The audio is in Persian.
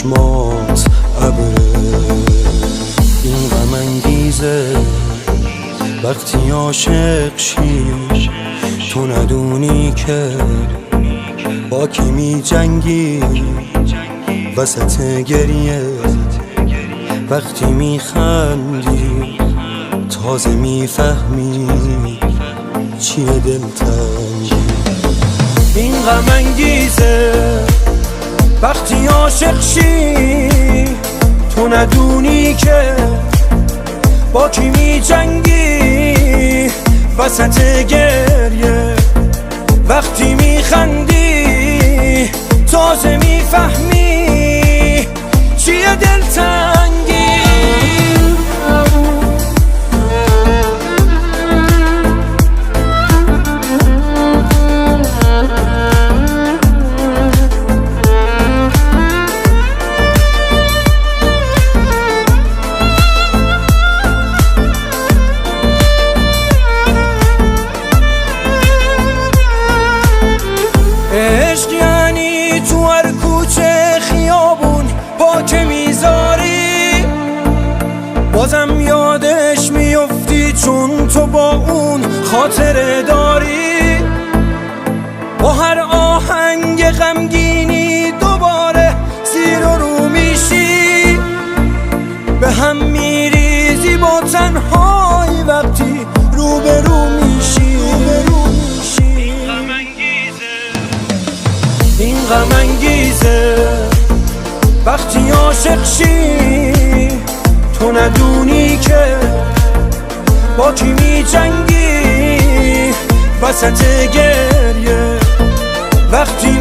چشمات ابره. این غم انگیزه وقتی عاشق شی، تو ندونی که با کی می جنگی. وسط گریه وقتی می خندی، تازه می فهمی چیه دلتنگی. این غم انگیزه وقتی عاشق شی، تو ندونی که با کی می جنگی. وسط گریه وقتی می خندی، تازه می فهمی چیه دلتنگی. عشق یعنی تو هر کوچه خیابون پا که میذاری، بازم یادش میفتی چون تو با اون خاطره داری. با هر آهنگ غمگینی دوباره زیر و رو میشی، به هم میریزی با تنهایی وقتی روبرو میشی. این غم انگیزه وقتی عاشق شی، تو ندونی که با کی می جنگی. وسط گریه وقتی